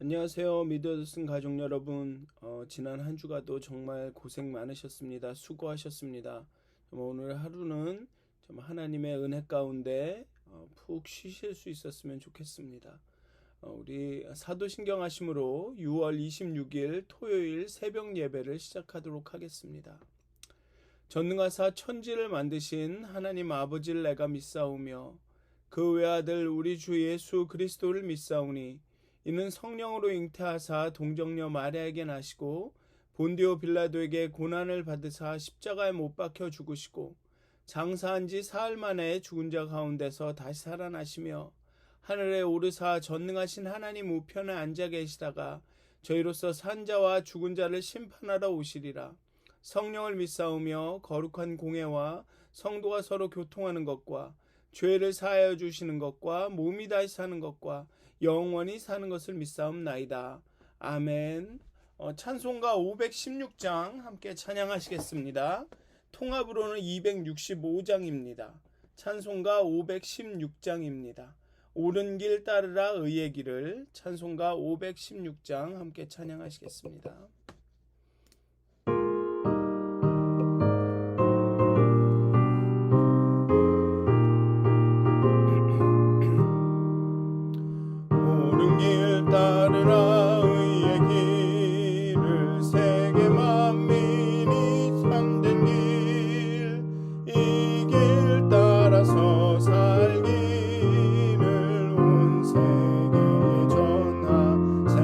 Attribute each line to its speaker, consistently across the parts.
Speaker 1: 안녕하세요. 미드어슨 가족 여러분. 지난 한 주가도 정말 고생 많으셨습니다. 수고하셨습니다. 오늘 하루는 하나님의 은혜 가운데 푹 쉬실 수 있었으면 좋겠습니다. 우리 사도신경 하심으로 6월 26일 토요일 새벽 예배를 시작하도록 하겠습니다. 전능하사 천지를 만드신 하나님 아버지를 내가 믿사오며 그 외아들 우리 주 예수 그리스도를 믿사오니 이는 성령으로 잉태하사 동정녀 마리아에게 나시고 본디오 빌라도에게 고난을 받으사 십자가에 못 박혀 죽으시고 장사한 지 사흘 만에 죽은 자 가운데서 다시 살아나시며 하늘에 오르사 전능하신 하나님 우편에 앉아 계시다가 저희로서 산 자와 죽은 자를 심판하러 오시리라. 성령을 믿사오며 거룩한 공회와 성도가 서로 교통하는 것과 죄를 사하여 주시는 것과 몸이 다시 사는 것과 영원히 사는 것을 믿사옵나이다. 아멘. 찬송가 516장 함께 찬양하시겠습니다. 통합으로는 265장입니다. 찬송가 516장입니다. 옳은 길 따르라 의의 길을. 찬송가 516장 함께 찬양하시겠습니다. 따르라 의의 길을 세계 만민이 참된 길, 이 길 따라서 살기를 온 세계에 전하세.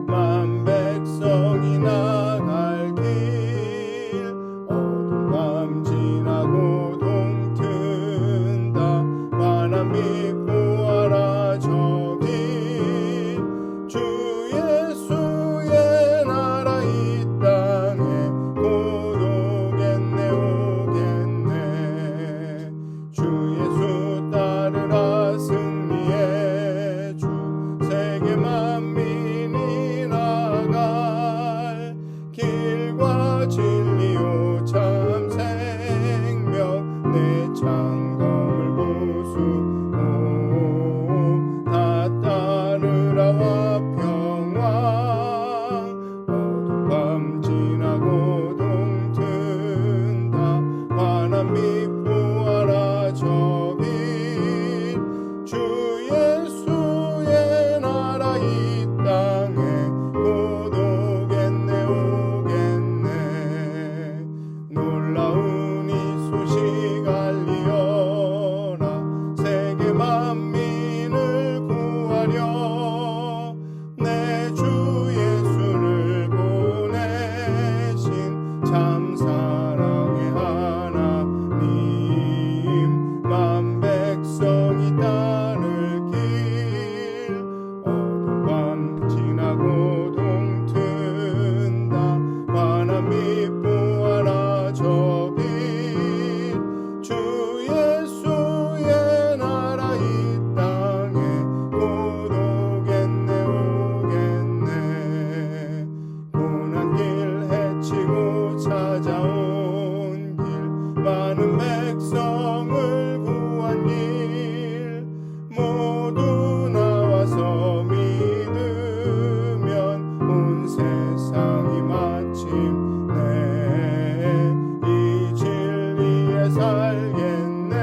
Speaker 1: 만 백성이 나갈 길, 어두운 밤 지나고 동튼다. 환한 빛 보아라 저기 주 예수의 나라 이 땅에 곧 오겠네 오겠네. 주 예수 따르라 승리의 주 세계 만민이 나갈 길과 진리요 참 생명 내 창검을 부수고 다 따르라 화평왕. 어두운 밤 지나고 동튼다. 환한 빛 보아라 저기 주 예수의 나라 이 땅에 곧 오겠네 오겠네. 놀라운 이 소식 알리어라. 세계 만민을 구하려 내 주 예수를 보내신 참 사랑의 하나님. 만 백성이 따를 길, 어두운 밤 지나고 동튼다. 환한 빛 보아라 저기 주 예수의 나라 이 땅에 곧 오겠네 오겠네. 고난길 헤치고 찾아온 길, 많은 백성을 구한 길, 모두 나와서 믿으면 온 세상이 마침내 이 진리에 살겠네.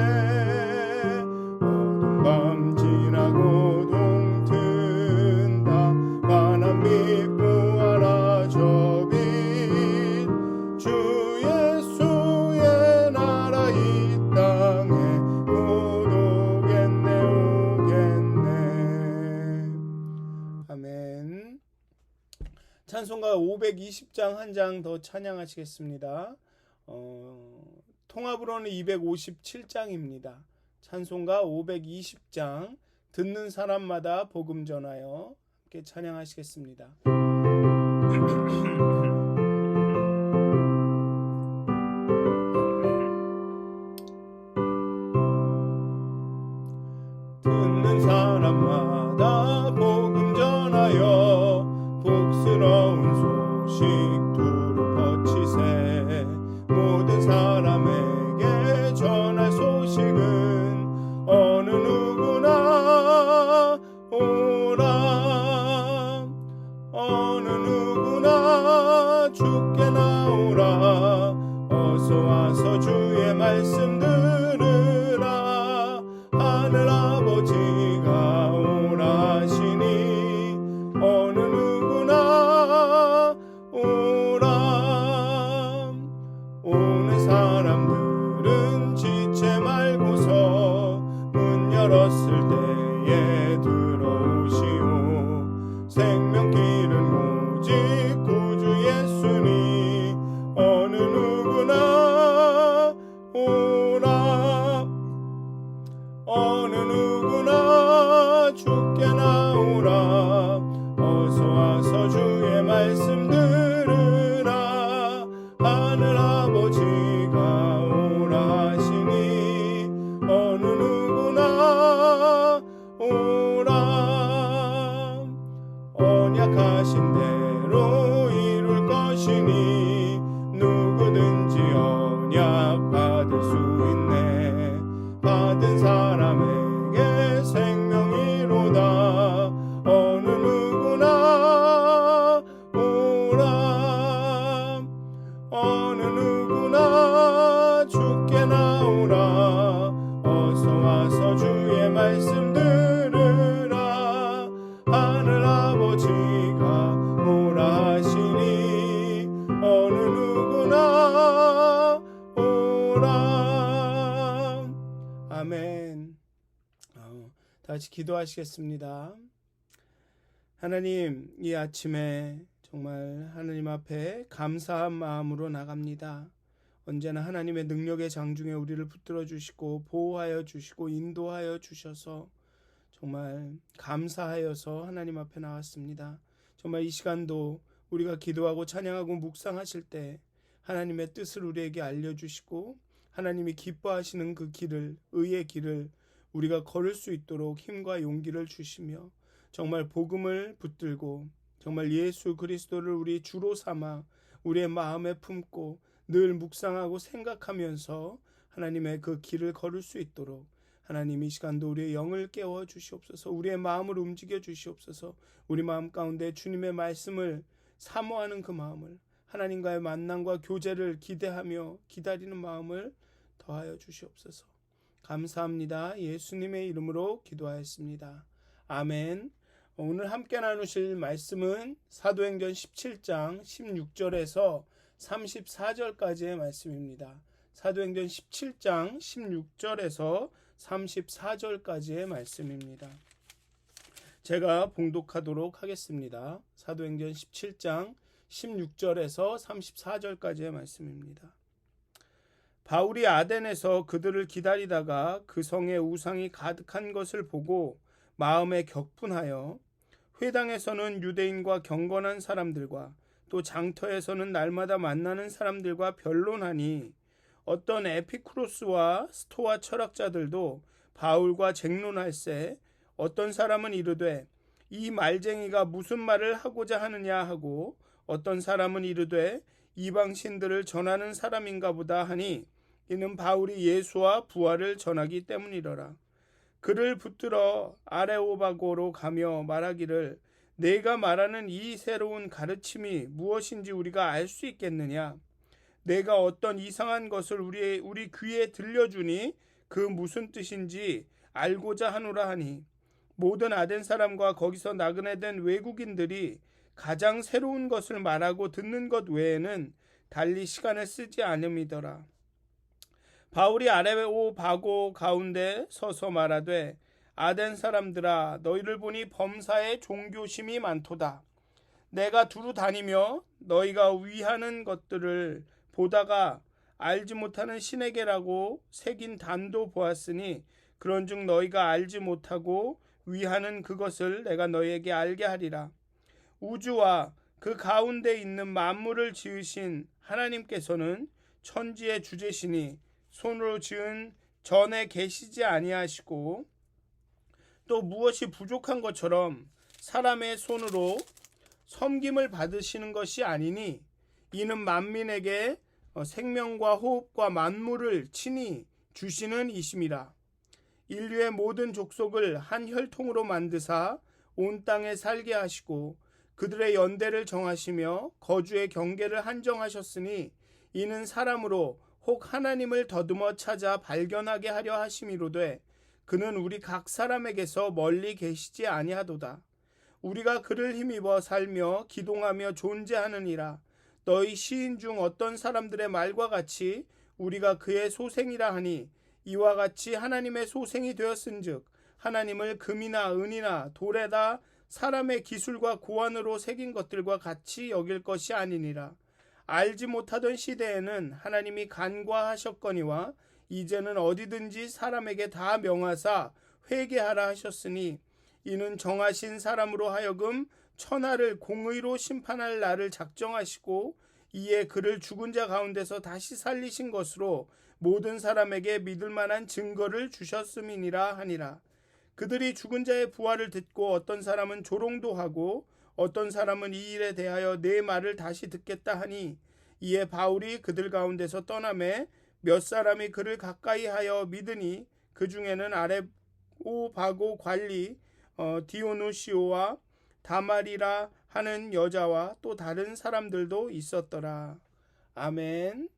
Speaker 1: 어두운 밤 지나고 동튼다. 환한 빛 보아라 저기 주 예수의 나라 이 땅에 곧 오겠네 오겠네. 아멘. 찬송가 520장 한 장 더 찬양하시겠습니다. 통합으로는 257장입니다. 찬송가 520장 듣는 사람마다 복음 전하여 함께 찬양하시겠습니다. 듣는 사람마다 복음 전하여 복스러운 소식 두루 퍼치세. 모든 사람에게 전할 소식은 어느 누구나 오라 어느 누구나 주께 나오라. 어서 와서 주의 말씀 들으라. 하늘 아버지가 오라 하시니 어느 누구나 오라. 언약하신 대로 이룰 것이니 누구든지 언약 받을 수 있네. 받은 사람에게 생명이로다. 어느 누구나 오라. 어느 누구나 주께 나오라. 어서 와서 주의 말씀 들으라. 하늘 아버지가 오라 하시니 어느 누구나 오라. 아멘. 다시 기도하시겠습니다. 하나님, 이 아침에 정말 하나님 앞에 감사한 마음으로 나갑니다. 언제나 하나님의 능력의 장중에 우리를 붙들어 주시고 보호하여 주시고 인도하여 주셔서 정말 감사하여서 하나님 앞에 나왔습니다. 정말 이 시간도 우리가 기도하고 찬양하고 묵상하실 때 하나님의 뜻을 우리에게 알려주시고 하나님이 기뻐하시는 그 길을, 의의 길을 우리가 걸을 수 있도록 힘과 용기를 주시며 정말 복음을 붙들고 정말 예수 그리스도를 우리 주로 삼아 우리의 마음에 품고 늘 묵상하고 생각하면서 하나님의 그 길을 걸을 수 있도록 하나님 이 시간도 우리의 영을 깨워 주시옵소서. 우리의 마음을 움직여 주시옵소서. 우리 마음 가운데 주님의 말씀을 사모하는 그 마음을, 하나님과의 만남과 교제를 기대하며 기다리는 마음을 더하여 주시옵소서. 감사합니다. 예수님의 이름으로 기도하였습니다. 아멘. 오늘 함께 나누실 말씀은 사도행전 17장 16절에서 34절까지의 말씀입니다. 사도행전 17장 16절에서 34절까지의 말씀입니다. 제가 봉독하도록 하겠습니다. 사도행전 17장 16절에서 34절까지의 말씀입니다. 바울이 아덴에서 그들을 기다리다가 그 성에 우상이 가득한 것을 보고 마음에 격분하여 회당에서는 유대인과 경건한 사람들과 또 장터에서는 날마다 만나는 사람들과 변론하니 어떤 에피쿠로스와 스토아 철학자들도 바울과 쟁론할세 어떤 사람은 이르되 이 말쟁이가 무슨 말을 하고자 하느냐 하고 어떤 사람은 이르되 이방신들을 전하는 사람인가 보다 하니 이는 바울이 예수와 부활을 전하기 때문이더라. 그를 붙들어 아레오바고로 가며 말하기를 내가 말하는 이 새로운 가르침이 무엇인지 우리가 알 수 있겠느냐? 내가 어떤 이상한 것을 우리 귀에 들려주니 그 무슨 뜻인지 알고자 하노라 하니 모든 아덴 사람과 거기서 나그네 된 외국인들이 가장 새로운 것을 말하고 듣는 것 외에는 달리 시간을 쓰지 않음이더라. 바울이 아레오바고 가운데 서서 말하되 아덴 사람들아 너희를 보니 범사에 종교심이 많도다. 내가 두루 다니며 너희가 위하는 것들을 보다가 알지 못하는 신에게라고 새긴 단도 보았으니 그런즉 너희가 알지 못하고 위하는 그것을 내가 너희에게 알게 하리라. 우주와 그 가운데 있는 만물을 지으신 하나님께서는 천지의 주제시니 손으로 지은 전에 계시지 아니하시고 또 무엇이 부족한 것처럼 사람의 손으로 섬김을 받으시는 것이 아니니 이는 만민에게 생명과 호흡과 만물을 친히 주시는 이심이라. 인류의 모든 족속을 한 혈통으로 만드사 온 땅에 살게 하시고 그들의 연대를 정하시며 거주의 경계를 한정하셨으니 이는 사람으로 혹 하나님을 더듬어 찾아 발견하게 하려 하심이로되 그는 우리 각 사람에게서 멀리 계시지 아니하도다. 우리가 그를 힘입어 살며 기동하며 존재하느니라. 너희 시인 중 어떤 사람들의 말과 같이 우리가 그의 소생이라 하니 이와 같이 하나님의 소생이 되었은즉 하나님을 금이나 은이나 돌에다 사람의 기술과 고안으로 새긴 것들과 같이 여길 것이 아니니라. 알지 못하던 시대에는 하나님이 간과하셨거니와 이제는 어디든지 사람에게 다 명하사 회개하라 하셨으니 이는 정하신 사람으로 하여금 천하를 공의로 심판할 날을 작정하시고 이에 그를 죽은 자 가운데서 다시 살리신 것으로 모든 사람에게 믿을 만한 증거를 주셨음이니라 하니라. 그들이 죽은 자의 부활을 듣고 어떤 사람은 조롱도 하고 어떤 사람은 이 일에 대하여 내 말을 다시 듣겠다 하니 이에 바울이 그들 가운데서 떠나매 몇 사람이 그를 가까이 하여 믿으니 그 중에는 아레오바고 관리 디오누시오와 다말이라 하는 여자와 또 다른 사람들도 있었더라. 아멘.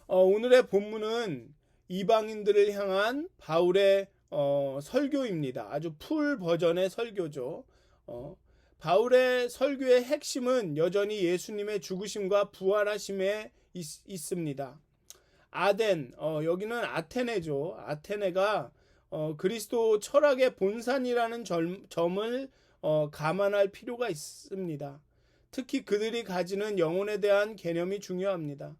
Speaker 1: 오늘의 본문은 이방인들을 향한 바울의 설교입니다. 아주 풀 버전의 설교죠. 바울의 설교의 핵심은 여전히 예수님의 죽으심과 부활하심에 있습니다. 아덴, 여기는 아테네죠. 아테네가 그리스도 철학의 본산이라는 점을 감안할 필요가 있습니다. 특히 그들이 가지는 영혼에 대한 개념이 중요합니다.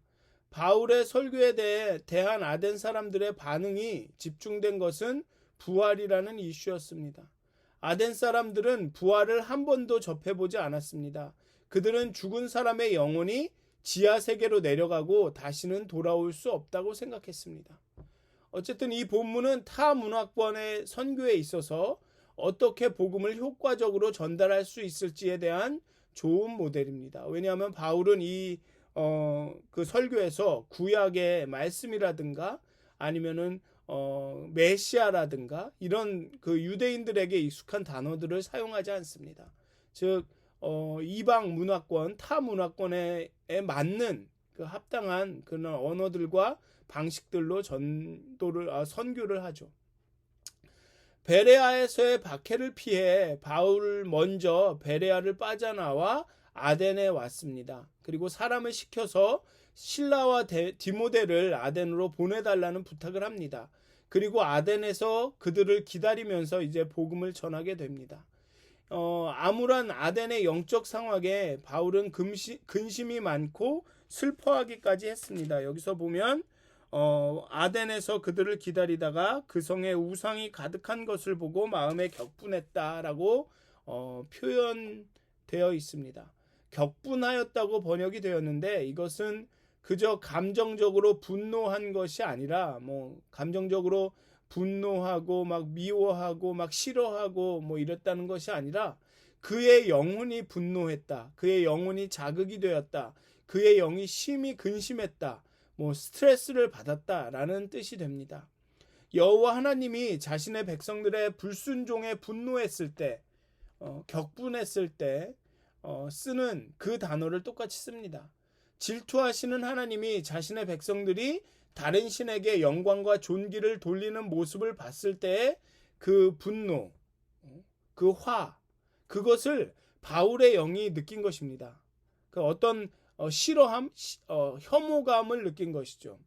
Speaker 1: 바울의 설교에 대한 아덴 사람들의 반응이 집중된 것은 부활이라는 이슈였습니다. 아덴 사람들은 부활을 한 번도 접해보지 않았습니다. 그들은 죽은 사람의 영혼이 지하세계로 내려가고 다시는 돌아올 수 없다고 생각했습니다. 어쨌든 이 본문은 타 문화권의 선교에 있어서 어떻게 복음을 효과적으로 전달할 수 있을지에 대한 좋은 모델입니다. 왜냐하면 바울은 그 설교에서 구약의 말씀이라든가 아니면은 메시아라든가 이런 그 유대인들에게 익숙한 단어들을 사용하지 않습니다. 즉 이방 문화권, 타 문화권에 맞는 그 합당한 그런 언어들과 방식들로 선교를 하죠. 베레아에서의 박해를 피해 바울 먼저 베레아를 빠져나와 아덴에 왔습니다. 그리고 사람을 시켜서 실라와 디모데를 아덴으로 보내달라는 부탁을 합니다. 그리고 아덴에서 그들을 기다리면서 이제 복음을 전하게 됩니다. 암울한 아덴의 영적 상황에 바울은 근심이 많고 슬퍼하기까지 했습니다. 여기서 보면 아덴에서 그들을 기다리다가 그 성에 우상이 가득한 것을 보고 마음에 격분했다라고 표현되어 있습니다. 격분하였다고 번역이 되었는데 이것은 그저 감정적으로 분노한 것이 아니라 감정적으로 분노하고 막 미워하고 막 싫어하고 이랬다는 것이 아니라 그의 영혼이 분노했다. 그의 영혼이 자극이 되었다. 그의 영이 심히 근심했다. 스트레스를 받았다라는 뜻이 됩니다. 여호와 하나님이 자신의 백성들의 불순종에 분노했을 때, 격분했을 때 쓰는 그 단어를 똑같이 씁니다. 질투하시는 하나님이 자신의 백성들이 다른 신에게 영광과 존귀를 돌리는 모습을 봤을 때의 그 분노, 그 화, 그것을 바울의 영이 느낀 것입니다. 그 어떤 싫어함, 혐오감을 느낀 것이죠.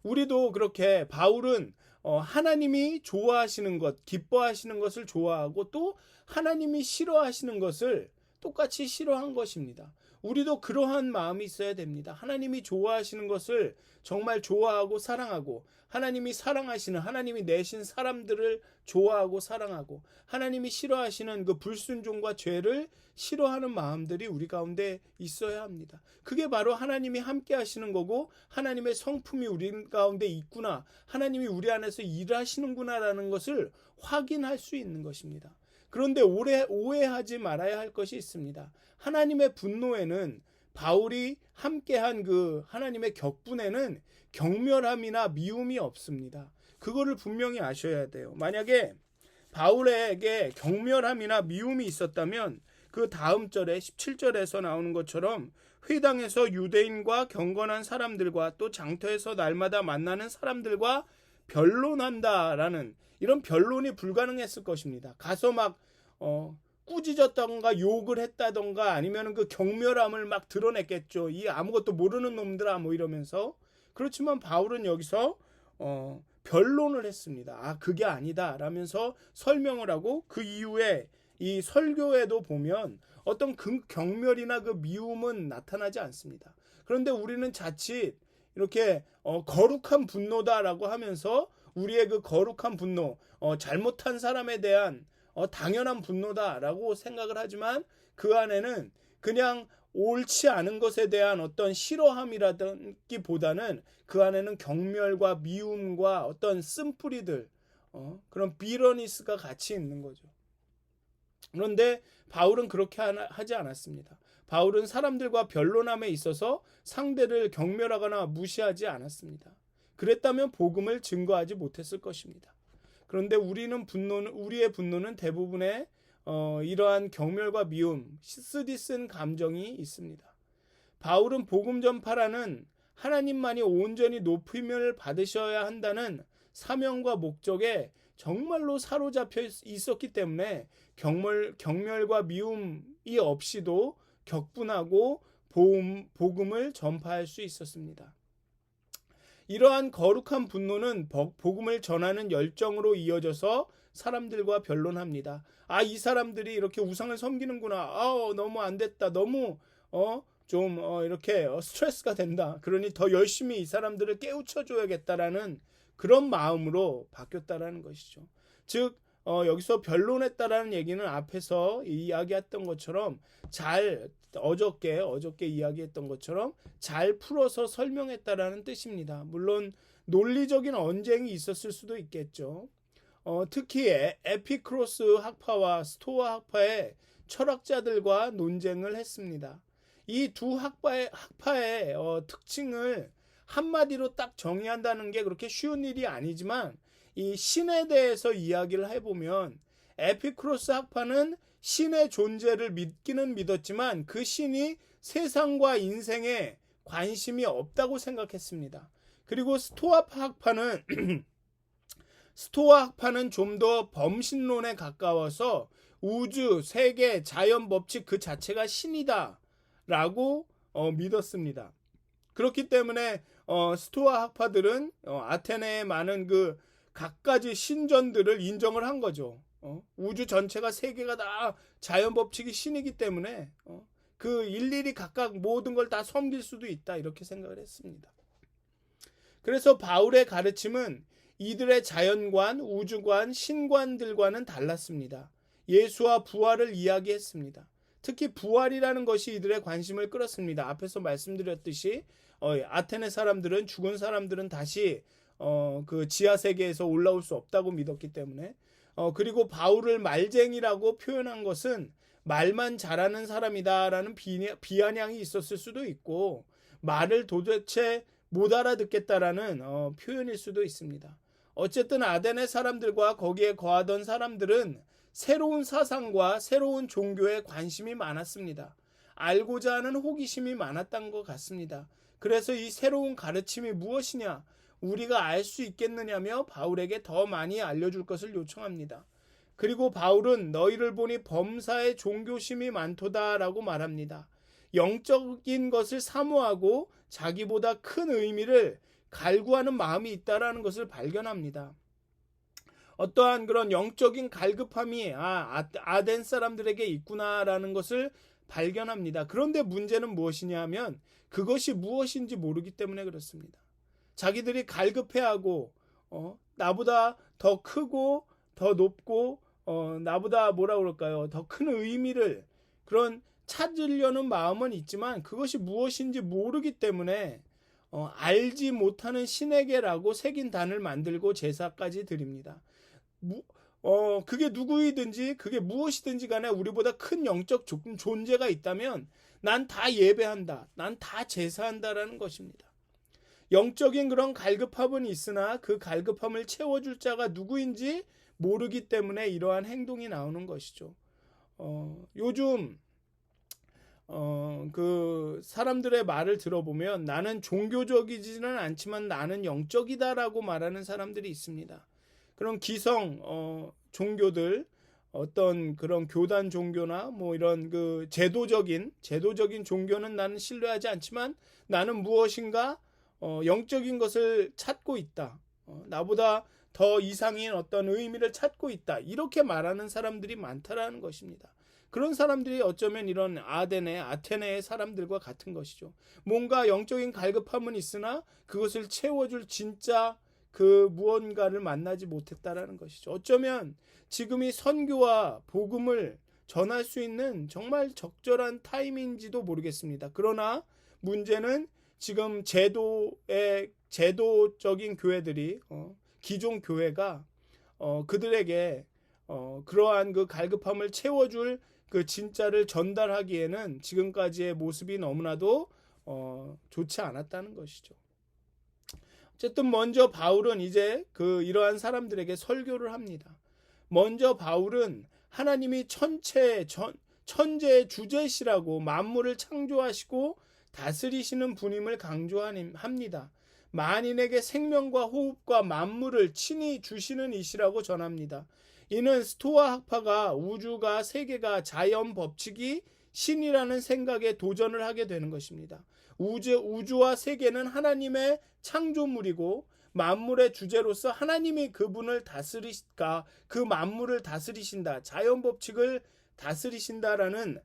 Speaker 1: 우리도 그렇게 바울은 하나님이 좋아하시는 것, 기뻐하시는 것을 좋아하고 또 하나님이 싫어하시는 것을 똑같이 싫어한 것입니다. 우리도 그러한 마음이 있어야 됩니다. 하나님이 좋아하시는 것을 정말 좋아하고 사랑하고 하나님이 사랑하시는 하나님이 내신 사람들을 좋아하고 사랑하고 하나님이 싫어하시는 그 불순종과 죄를 싫어하는 마음들이 우리 가운데 있어야 합니다. 그게 바로 하나님이 함께 하시는 거고 하나님의 성품이 우리 가운데 있구나. 하나님이 우리 안에서 일하시는구나라는 것을 확인할 수 있는 것입니다. 그런데 오해하지 말아야 할 것이 있습니다. 하나님의 분노에는 바울이 함께한 그 하나님의 격분에는 경멸함이나 미움이 없습니다. 그거를 분명히 아셔야 돼요. 만약에 바울에게 경멸함이나 미움이 있었다면 그 다음 절에 17절에서 나오는 것처럼 회당에서 유대인과 경건한 사람들과 또 장터에서 날마다 만나는 사람들과 변론한다라는 이런 변론이 불가능했을 것입니다. 가서 막 꾸짖었던가 욕을 했다던가 아니면 그 경멸함을 막 드러냈겠죠. 이 아무것도 모르는 놈들아 이러면서. 그렇지만 바울은 여기서 변론을 했습니다. 그게 아니다 라면서 설명을 하고 그 이후에 이 설교에도 보면 어떤 그 경멸이나 그 미움은 나타나지 않습니다. 그런데 우리는 자칫 이렇게 거룩한 분노다라고 하면서 우리의 그 거룩한 분노, 잘못한 사람에 대한 당연한 분노다라고 생각을 하지만 그 안에는 그냥 옳지 않은 것에 대한 어떤 싫어함이라기보다는 그 안에는 경멸과 미움과 어떤 쓴뿌리들, 그런 비러니스가 같이 있는 거죠. 그런데 바울은 그렇게 하지 않았습니다. 바울은 사람들과 변론함에 있어서 상대를 경멸하거나 무시하지 않았습니다. 그랬다면 복음을 증거하지 못했을 것입니다. 그런데 우리의 분노는 대부분의 이러한 경멸과 미움, 쓰디쓴 감정이 있습니다. 바울은 복음 전파라는 하나님만이 온전히 높임을 받으셔야 한다는 사명과 목적에 정말로 사로잡혀 있었기 때문에 경멸과 미움이 없이도 격분하고 복음을 전파할 수 있었습니다. 이러한 거룩한 분노는 복음을 전하는 열정으로 이어져서 사람들과 변론합니다. 이 사람들이 이렇게 우상을 섬기는구나. 너무 안 됐다. 너무 이렇게 스트레스가 된다. 그러니 더 열심히 이 사람들을 깨우쳐 줘야겠다라는 그런 마음으로 바뀌었다라는 것이죠. 즉 여기서 변론했다라는 얘기는 앞에서 이야기했던 것처럼 어저께 이야기했던 것처럼 잘 풀어서 설명했다라는 뜻입니다. 물론 논리적인 언쟁이 있었을 수도 있겠죠. 특히 에피크로스 학파와 스토아 학파의 철학자들과 논쟁을 했습니다. 이 두 학파의 특징을 한마디로 딱 정의한다는 게 그렇게 쉬운 일이 아니지만 이 신에 대해서 이야기를 해보면 에피크로스 학파는 신의 존재를 믿기는 믿었지만 그 신이 세상과 인생에 관심이 없다고 생각했습니다. 그리고 스토아 학파는 좀 더 범신론에 가까워서 우주, 세계, 자연 법칙 그 자체가 신이다 라고 믿었습니다. 그렇기 때문에 스토아 학파들은 아테네의 많은 그 갖가지 신전들을 인정을 한 거죠. 우주 전체가 세계가 다 자연 법칙이 신이기 때문에 그 일일이 각각 모든 걸 다 섬길 수도 있다 이렇게 생각을 했습니다. 그래서 바울의 가르침은 이들의 자연관, 우주관, 신관들과는 달랐습니다. 예수와 부활을 이야기했습니다. 특히 부활이라는 것이 이들의 관심을 끌었습니다. 앞에서 말씀드렸듯이 아테네 사람들은 죽은 사람들은 다시 그 지하 세계에서 올라올 수 없다고 믿었기 때문에 그리고 바울을 말쟁이라고 표현한 것은 말만 잘하는 사람이다라는 비아냥이 있었을 수도 있고 말을 도대체 못 알아듣겠다라는 표현일 수도 있습니다. 어쨌든 아테네 사람들과 거기에 거하던 사람들은 새로운 사상과 새로운 종교에 관심이 많았습니다. 알고자 하는 호기심이 많았던 것 같습니다. 그래서 이 새로운 가르침이 무엇이냐? 우리가 알 수 있겠느냐며 바울에게 더 많이 알려줄 것을 요청합니다. 그리고 바울은 너희를 보니 범사에 종교심이 많도다라고 말합니다. 영적인 것을 사모하고 자기보다 큰 의미를 갈구하는 마음이 있다라는 것을 발견합니다. 어떠한 그런 영적인 갈급함이 아덴 사람들에게 있구나라는 것을 발견합니다. 그런데 문제는 무엇이냐 하면 그것이 무엇인지 모르기 때문에 그렇습니다. 자기들이 갈급해하고 나보다 더 크고 더 높고 나보다 더 큰 의미를 그런 찾으려는 마음은 있지만 그것이 무엇인지 모르기 때문에 알지 못하는 신에게라고 새긴 단을 만들고 제사까지 드립니다. 그게 누구이든지 그게 무엇이든지 간에 우리보다 큰 영적 존재가 있다면 난 다 예배한다. 난 다 제사한다라는 것입니다. 영적인 그런 갈급함은 있으나 그 갈급함을 채워줄 자가 누구인지 모르기 때문에 이러한 행동이 나오는 것이죠. 요즘 그 사람들의 말을 들어보면 나는 종교적이지는 않지만 나는 영적이다라고 말하는 사람들이 있습니다. 그런 기성 종교들 어떤 그런 교단 종교나 뭐 이런 그 제도적인 종교는 나는 신뢰하지 않지만 나는 무엇인가 영적인 것을 찾고 있다. 나보다 더 이상인 어떤 의미를 찾고 있다. 이렇게 말하는 사람들이 많다라는 것입니다. 그런 사람들이 어쩌면 이런 아테네의 사람들과 같은 것이죠. 뭔가 영적인 갈급함은 있으나 그것을 채워줄 진짜 그 무언가를 만나지 못했다라는 것이죠. 어쩌면 지금 이 선교와 복음을 전할 수 있는 정말 적절한 타임인지도 모르겠습니다. 그러나 문제는 지금 제도적인 교회들이 기존 교회가 그들에게 그러한 그 갈급함을 채워줄 그 진짜를 전달하기에는 지금까지의 모습이 너무나도 좋지 않았다는 것이죠. 어쨌든 먼저 바울은 이제 이러한 사람들에게 설교를 합니다. 먼저 바울은 하나님이 천재의 주제시라고 만물을 창조하시고 다스리시는 분임을 강조합니다. 만인에게 생명과 호흡과 만물을 친히 주시는 이시라고 전합니다. 이는 스토아 학파가 우주가 세계가 자연 법칙이 신이라는 생각에 도전을 하게 되는 것입니다. 우주와 세계는 하나님의 창조물이고 만물의 주제로서 하나님이 그분을 다스리시까 그 만물을 다스리신다. 자연 법칙을 다스리신다라는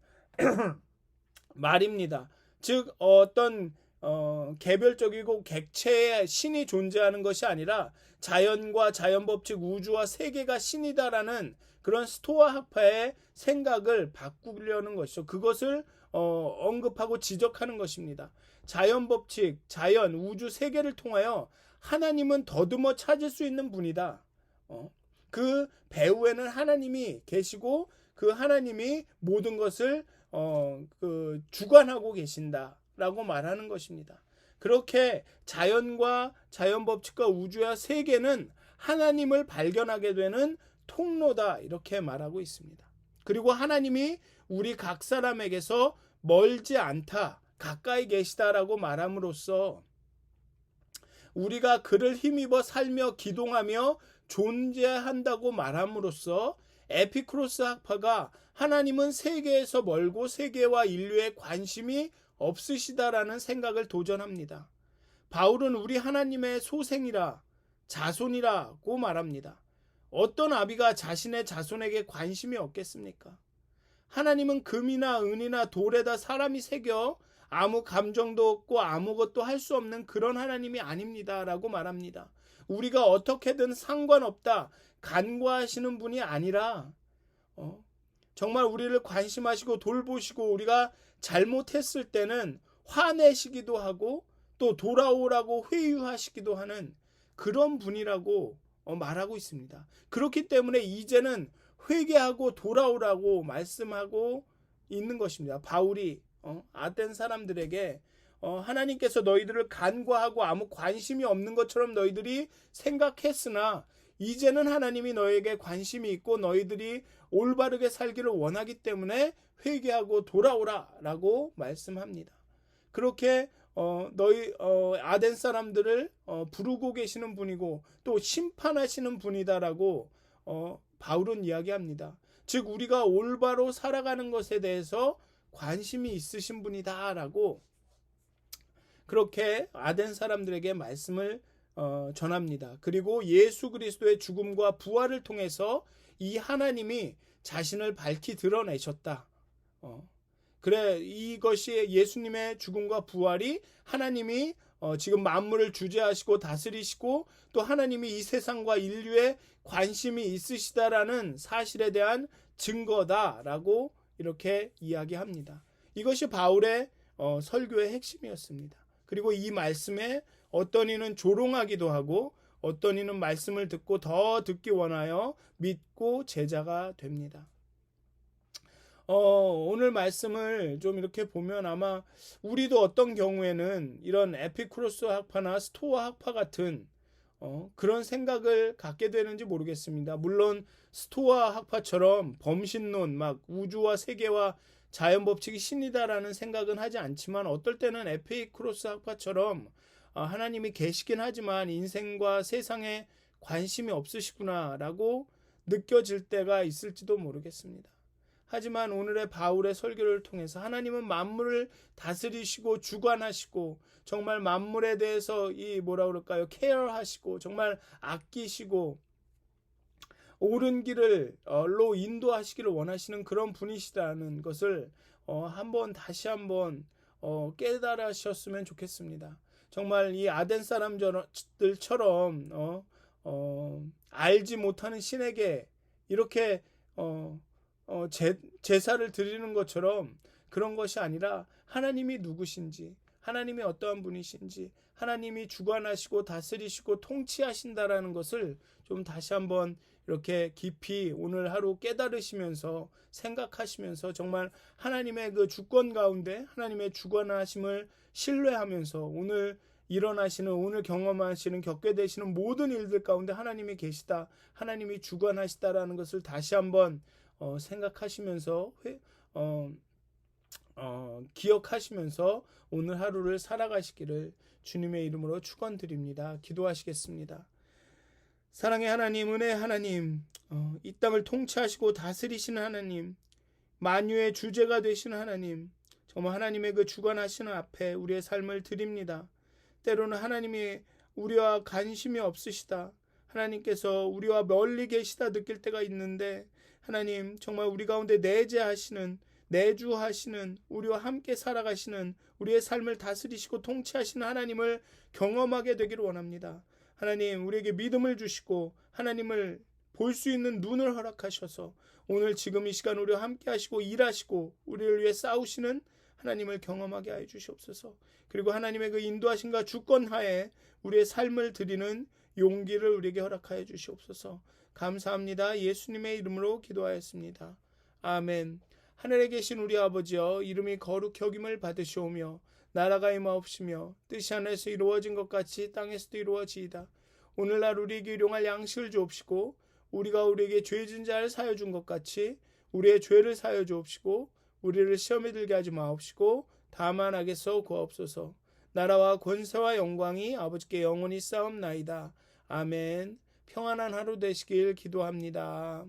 Speaker 1: 말입니다. 즉 어떤 개별적이고 객체의 신이 존재하는 것이 아니라 자연과 자연 법칙, 우주와 세계가 신이다라는 그런 스토아 학파의 생각을 바꾸려는 것이죠. 그것을 언급하고 지적하는 것입니다. 자연 법칙, 자연, 우주, 세계를 통하여 하나님은 더듬어 찾을 수 있는 분이다. 그 배후에는 하나님이 계시고 그 하나님이 모든 것을 주관하고 계신다라고 말하는 것입니다. 그렇게 자연과 자연 법칙과 우주와 세계는 하나님을 발견하게 되는 통로다 이렇게 말하고 있습니다. 그리고 하나님이 우리 각 사람에게서 멀지 않다, 가까이 계시다라고 말함으로써 우리가 그를 힘입어 살며 기동하며 존재한다고 말함으로써 에피쿠로스 학파가 하나님은 세계에서 멀고 세계와 인류에 관심이 없으시다라는 생각을 도전합니다. 바울은 우리 하나님의 소생이라 자손이라고 말합니다. 어떤 아비가 자신의 자손에게 관심이 없겠습니까? 하나님은 금이나 은이나 돌에다 사람이 새겨 아무 감정도 없고 아무것도 할 수 없는 그런 하나님이 아닙니다 라고 말합니다. 우리가 어떻게든 상관없다 간과하시는 분이 아니라 정말 우리를 관심하시고 돌보시고 우리가 잘못했을 때는 화내시기도 하고 또 돌아오라고 회유하시기도 하는 그런 분이라고 말하고 있습니다. 그렇기 때문에 이제는 회개하고 돌아오라고 말씀하고 있는 것입니다. 바울이 아덴 사람들에게 하나님께서 너희들을 간과하고 아무 관심이 없는 것처럼 너희들이 생각했으나 이제는 하나님이 너에게 관심이 있고 너희들이 올바르게 살기를 원하기 때문에 회개하고 돌아오라라고 말씀합니다. 그렇게 아덴 사람들을 부르고 계시는 분이고 또 심판하시는 분이다라고 바울은 이야기합니다. 즉 우리가 올바로 살아가는 것에 대해서 관심이 있으신 분이다라고 그렇게 아덴 사람들에게 말씀을 전합니다. 그리고 예수 그리스도의 죽음과 부활을 통해서 이 하나님이 자신을 밝히 드러내셨다. 그래 이것이 예수님의 죽음과 부활이 하나님이 지금 만물을 주재하시고 다스리시고 또 하나님이 이 세상과 인류에 관심이 있으시다라는 사실에 대한 증거다라고 이렇게 이야기합니다. 이것이 바울의 설교의 핵심이었습니다. 그리고 이 말씀에 어떤 이는 조롱하기도 하고 어떤 이는 말씀을 듣고 더 듣기 원하여 믿고 제자가 됩니다. 오늘 말씀을 좀 이렇게 보면 아마 우리도 어떤 경우에는 이런 에피쿠로스 학파나 스토아 학파 같은 그런 생각을 갖게 되는지 모르겠습니다. 물론 스토아 학파처럼 범신론 막 우주와 세계와 자연 법칙이 신이다라는 생각은 하지 않지만 어떨 때는 에피쿠로스 학파처럼 하나님이 계시긴 하지만 인생과 세상에 관심이 없으시구나라고 느껴질 때가 있을지도 모르겠습니다. 하지만 오늘의 바울의 설교를 통해서 하나님은 만물을 다스리시고 주관하시고 정말 만물에 대해서 케어하시고 정말 아끼시고 옳은 길로 인도하시기를 원하시는 그런 분이시라는 것을 다시 한번 깨달으셨으면 좋겠습니다. 정말 이 아덴 사람들처럼 알지 못하는 신에게 이렇게 제사를 드리는 것처럼 그런 것이 아니라 하나님이 누구신지, 하나님이 어떠한 분이신지, 하나님이 주관하시고 다스리시고 통치하신다라는 것을 좀 다시 한번 이렇게 깊이 오늘 하루 깨달으시면서 생각하시면서 정말 하나님의 그 주권 가운데 하나님의 주관하심을 신뢰하면서 오늘 일어나시는, 오늘 경험하시는, 겪게 되시는 모든 일들 가운데 하나님이 계시다, 하나님이 주관하시다라는 것을 다시 한번 생각하시면서 기억하시면서 오늘 하루를 살아가시기를 주님의 이름으로 축원드립니다. 기도하시겠습니다. 사랑의 하나님, 은혜의 하나님, 이 땅을 통치하시고 다스리시는 하나님, 만유의 주제가 되시는 하나님, 정말 하나님의 그 주관하시는 앞에 우리의 삶을 드립니다. 때로는 하나님이 우리와 관심이 없으시다, 하나님께서 우리와 멀리 계시다 느낄 때가 있는데, 하나님 정말 우리 가운데 내주하시는, 우리와 함께 살아가시는, 우리의 삶을 다스리시고 통치하시는 하나님을 경험하게 되기를 원합니다. 하나님, 우리에게 믿음을 주시고 하나님을 볼 수 있는 눈을 허락하셔서 오늘 지금 이 시간 우리와 함께 하시고 일하시고 우리를 위해 싸우시는 하나님을 경험하게 하여 주시옵소서. 그리고 하나님의 그 인도하심과 주권하에 우리의 삶을 드리는 용기를 우리에게 허락하여 주시옵소서. 감사합니다. 예수님의 이름으로 기도하였습니다. 아멘. 하늘에 계신 우리 아버지여, 이름이 거룩히 여김을 받으시오며 나라가 임하옵시며 뜻이 하늘에서 이루어진 것 같이 땅에서도 이루어지이다. 오늘날 우리에게 일용할 양식을 주옵시고 우리가 우리에게 죄진 자를 사여 준 것 같이 우리의 죄를 사여 주옵시고 우리를 시험에 들게 하지 마옵시고 다만 악에서 구하옵소서. 나라와 권세와 영광이 아버지께 영원히 싸움나이다. 아멘. 평안한 하루 되시길 기도합니다.